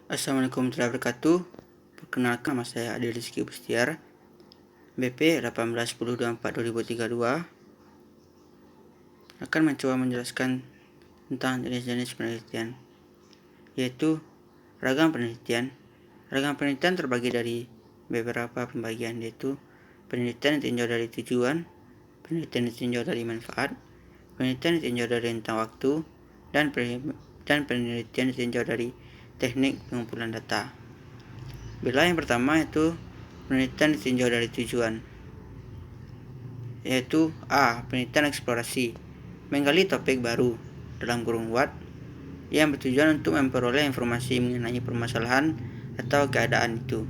Assalamualaikum warahmatullahi wabarakatuh. Perkenalkan, nama saya Adil Rizky Bustiar, BP 181024-2032, akan mencoba menjelaskan tentang jenis-jenis penelitian, yaitu ragam penelitian. Ragam penelitian terbagi dari beberapa pembagian, yaitu penelitian yang ditinjau dari tujuan, penelitian yang ditinjau dari manfaat, penelitian yang ditinjau dari rentang waktu, dan penelitian yang ditinjau dari teknik pengumpulan data. Bila yang pertama itu penelitian ditinjau dari tujuan, yaitu A. Penelitian eksplorasi, menggali topik baru (watt) yang bertujuan untuk memperoleh informasi mengenai permasalahan atau keadaan itu.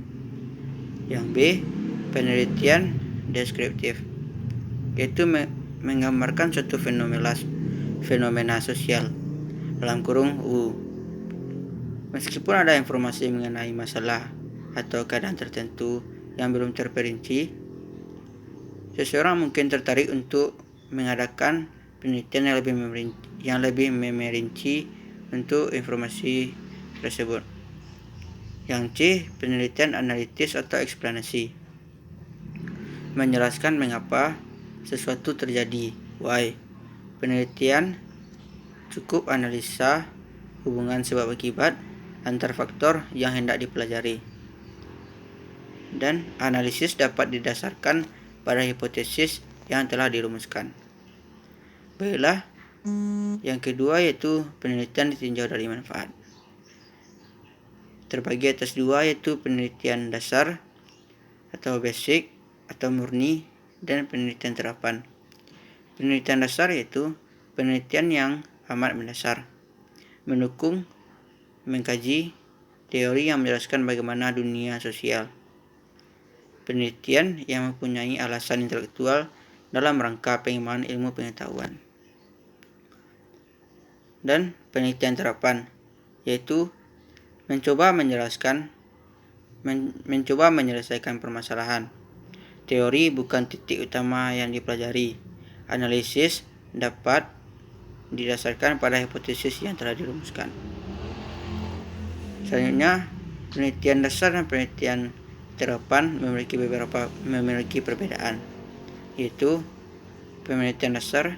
Yang B. Penelitian deskriptif, yaitu menggambarkan suatu fenomena sosial (U). Meskipun ada informasi mengenai masalah atau keadaan tertentu yang belum terperinci, seseorang mungkin tertarik untuk mengadakan penelitian yang lebih merinci untuk informasi tersebut. Yang C. Penelitian analitis atau eksplanasi, menjelaskan mengapa sesuatu terjadi (why). Penelitian cukup analisa hubungan sebab akibat antar faktor yang hendak dipelajari, dan analisis dapat didasarkan pada hipotesis yang telah dirumuskan. Baiklah, yang kedua yaitu penelitian ditinjau dari manfaat. Terbagi atas dua, yaitu penelitian dasar atau basic atau murni, dan penelitian terapan. Penelitian dasar yaitu penelitian yang amat mendasar, mendukung mengkaji teori yang menjelaskan bagaimana dunia sosial. Penelitian yang mempunyai alasan intelektual dalam rangka pengembangan ilmu pengetahuan. Dan penelitian terapan, yaitu mencoba menyelesaikan permasalahan. Teori bukan titik utama yang dipelajari. Analisis dapat didasarkan pada hipotesis yang telah dirumuskan. Selanjutnya, penelitian dasar dan penelitian terapan memiliki perbedaan, yaitu penelitian dasar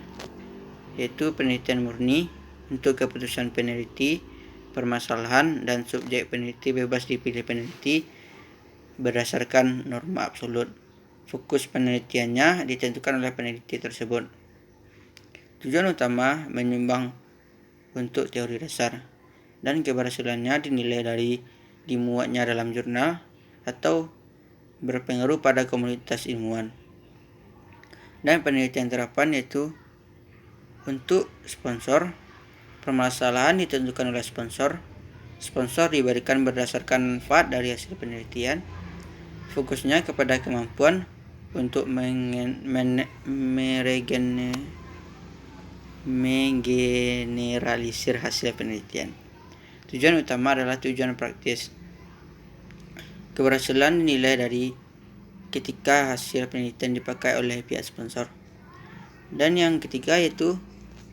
yaitu penelitian murni untuk keputusan peneliti, permasalahan dan subjek peneliti bebas dipilih peneliti berdasarkan norma absolut. Fokus penelitiannya ditentukan oleh peneliti tersebut. Tujuan utama menyumbang untuk teori dasar, dan keberhasilannya dinilai dari dimuatnya dalam jurnal atau berpengaruh pada komunitas ilmuwan. Dan penelitian terapan yaitu untuk sponsor. Permasalahan ditentukan oleh sponsor. Sponsor diberikan berdasarkan manfaat dari hasil penelitian. Fokusnya kepada kemampuan untuk menggeneralisir hasil penelitian. Tujuan utama adalah tujuan praktis. Keberhasilan dinilai dari ketika hasil penelitian dipakai oleh pihak sponsor. Dan yang ketiga yaitu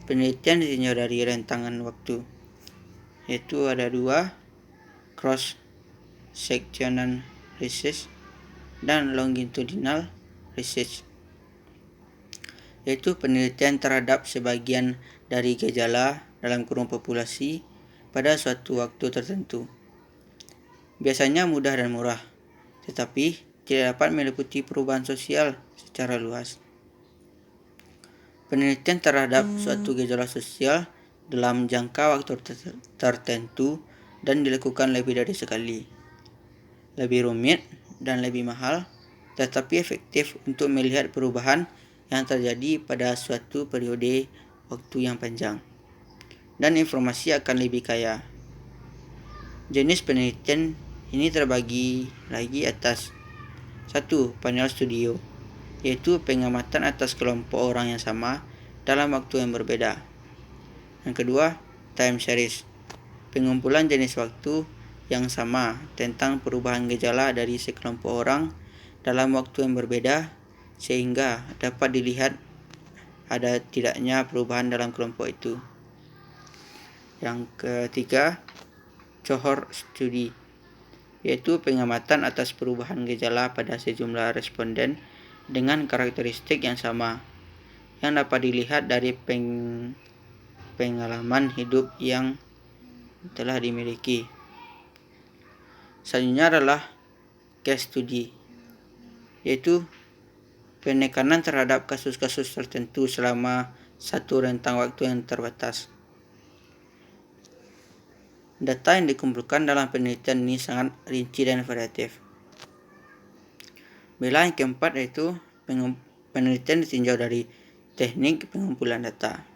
penelitian ditinjau dari rentangan waktu, yaitu ada dua, cross-sectional research dan longitudinal research, yaitu penelitian terhadap sebagian dari gejala dalam kurun populasi pada suatu waktu tertentu. Biasanya mudah dan murah, tetapi tidak dapat meliputi perubahan sosial secara luas. Penelitian terhadap suatu gejala sosial dalam jangka waktu tertentu dan dilakukan lebih dari sekali. Lebih rumit dan lebih mahal, tetapi efektif untuk melihat perubahan yang terjadi pada suatu periode waktu yang panjang. Dan informasi akan lebih kaya. Jenis penelitian ini terbagi lagi atas 1. Panel studio, yaitu pengamatan atas kelompok orang yang sama dalam waktu yang berbeda. Yang kedua, time series, pengumpulan jenis waktu yang sama tentang perubahan gejala dari sekelompok orang dalam waktu yang berbeda sehingga dapat dilihat ada tidaknya perubahan dalam kelompok itu. Yang ketiga, cohort study, yaitu pengamatan atas perubahan gejala pada sejumlah responden dengan karakteristik yang sama, yang dapat dilihat dari pengalaman hidup yang telah dimiliki. Selanjutnya adalah case study, yaitu penekanan terhadap kasus-kasus tertentu selama satu rentang waktu yang terbatas. Data yang dikumpulkan dalam penelitian ini sangat rinci dan variatif. Yang keempat yaitu penelitian ditinjau dari teknik pengumpulan data.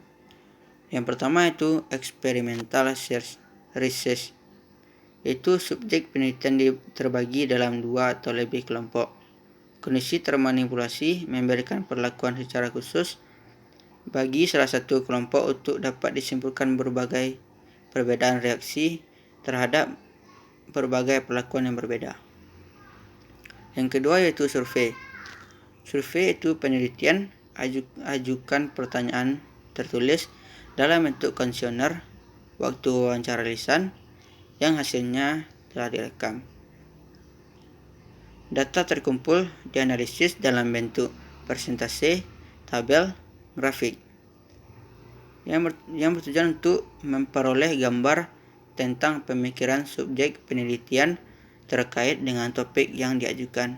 Yang pertama itu experimental research, yaitu subjek penelitian terbagi dalam 2 atau lebih kelompok. Kondisi termanipulasi memberikan perlakuan secara khusus bagi salah satu kelompok untuk dapat disimpulkan berbagai perbedaan reaksi terhadap berbagai perlakuan yang berbeda. Yang kedua yaitu survei. Survei itu penelitian ajukan pertanyaan tertulis dalam bentuk kuesioner waktu wawancara lisan yang hasilnya telah direkam. Data terkumpul dianalisis dalam bentuk persentase, tabel, grafik yang bertujuan untuk memperoleh gambar tentang pemikiran subjek penelitian terkait dengan topik yang diajukan.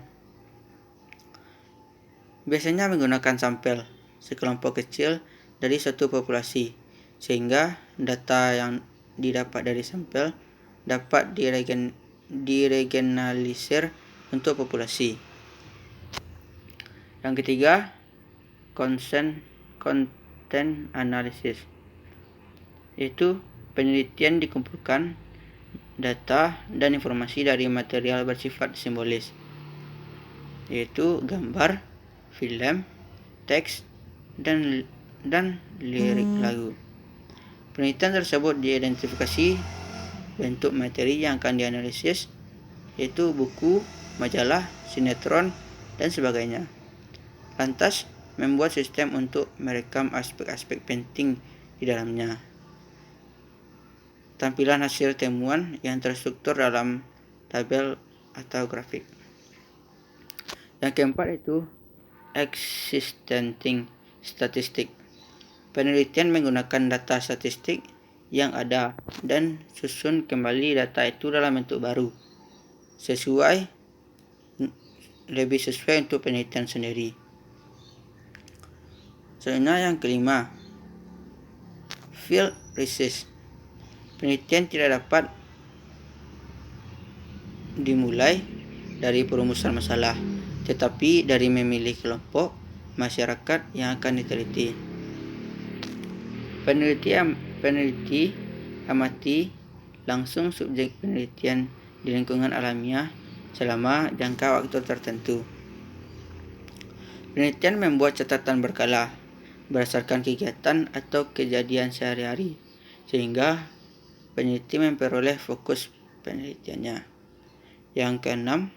Biasanya menggunakan sampel sekelompok kecil dari suatu populasi, sehingga data yang didapat dari sampel dapat diregionalisir untuk populasi. Yang ketiga, content analysis, yaitu penelitian dikumpulkan data dan informasi dari material bersifat simbolis, yaitu gambar, film, teks, dan lirik lagu. Penelitian tersebut diidentifikasi bentuk materi yang akan dianalisis, yaitu buku, majalah, sinetron, dan sebagainya. Lantas, membuat sistem untuk merekam aspek-aspek penting di dalamnya. Tampilan hasil temuan yang terstruktur dalam tabel atau grafik. Yang keempat itu existing statistik. Penelitian menggunakan data statistik yang ada dan susun kembali data itu dalam bentuk baru, lebih sesuai untuk penelitian sendiri. Selanjutnya yang kelima, field research. Penelitian tidak dapat dimulai dari perumusan masalah, tetapi dari memilih kelompok masyarakat yang akan diteliti. Peneliti amati langsung subjek penelitian di lingkungan alamiah selama jangka waktu tertentu. Penelitian membuat catatan berkala berdasarkan kegiatan atau kejadian sehari-hari, sehingga peneliti memperoleh fokus penelitiannya. Yang keenam,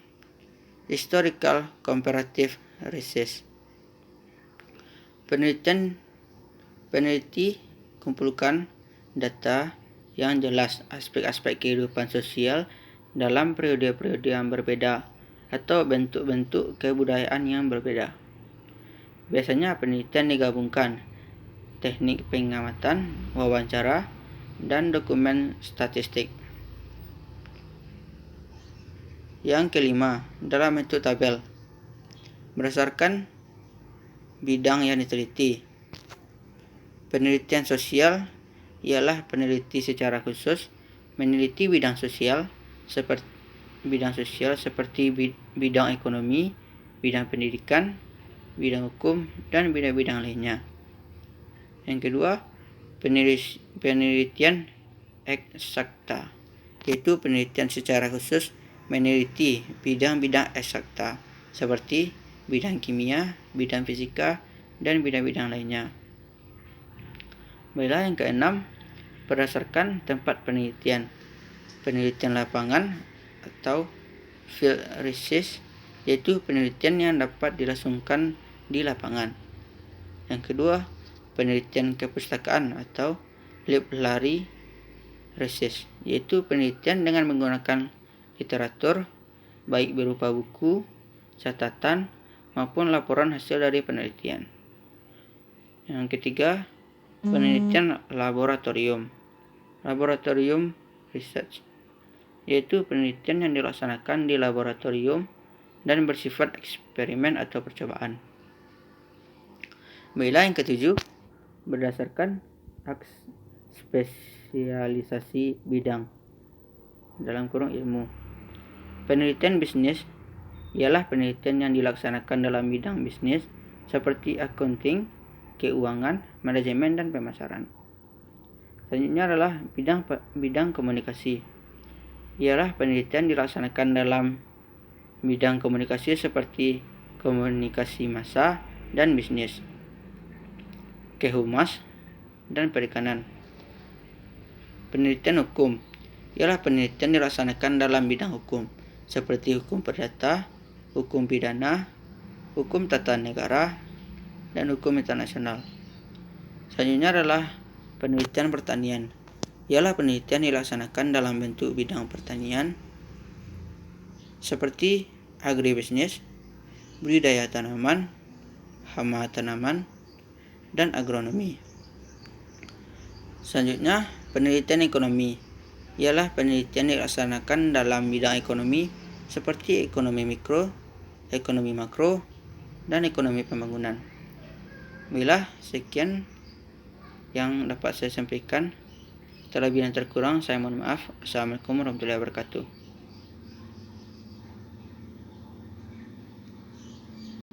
historical comparative research. Peneliti kumpulkan data yang jelas aspek-aspek kehidupan sosial dalam periode-periode yang berbeda atau bentuk-bentuk kebudayaan yang berbeda. Biasanya penelitian digabungkan teknik pengamatan, wawancara, dan dokumen statistik. Yang kelima, dalam bentuk tabel berdasarkan bidang yang diteliti. Penelitian sosial ialah peneliti secara khusus meneliti bidang sosial seperti bidang ekonomi, bidang pendidikan, bidang hukum, dan bidang-bidang lainnya. Yang kedua, penelitian eksakta, yaitu penelitian secara khusus meneliti bidang-bidang eksakta seperti bidang kimia, bidang fisika, dan bidang-bidang lainnya. Baiklah, yang keenam, berdasarkan tempat penelitian. Penelitian lapangan atau field research, yaitu penelitian yang dapat dilangsungkan di lapangan. Yang kedua, penelitian kepustakaan atau library research, yaitu penelitian dengan menggunakan literatur, baik berupa buku, catatan, maupun laporan hasil dari penelitian. Yang ketiga, penelitian laboratorium. Laboratorium research, yaitu penelitian yang dilaksanakan di laboratorium dan bersifat eksperimen atau percobaan. Baiklah, yang ketujuh, berdasarkan spesialisasi bidang dalam kurung ilmu. Penelitian bisnis ialah penelitian yang dilaksanakan dalam bidang bisnis seperti accounting, keuangan, manajemen, dan pemasaran. Selanjutnya adalah bidang komunikasi. Ialah penelitian dilaksanakan dalam bidang komunikasi seperti komunikasi massa dan bisnis, kehumas, dan perikanan. Penelitian hukum ialah penelitian dilaksanakan dalam bidang hukum seperti hukum perdata, hukum pidana, hukum tata negara, dan hukum internasional. Selanjutnya adalah penelitian pertanian. Ialah penelitian dilaksanakan dalam bentuk bidang pertanian seperti agribisnis, budidaya tanaman, hama tanaman, dan agronomi. Selanjutnya, penelitian ekonomi ialah penelitian dilaksanakan dalam bidang ekonomi seperti ekonomi mikro, ekonomi makro, dan ekonomi pembangunan. Baiklah, sekian yang dapat saya sampaikan. Terlebih dan terkurang saya mohon maaf. Assalamualaikum warahmatullahi wabarakatuh.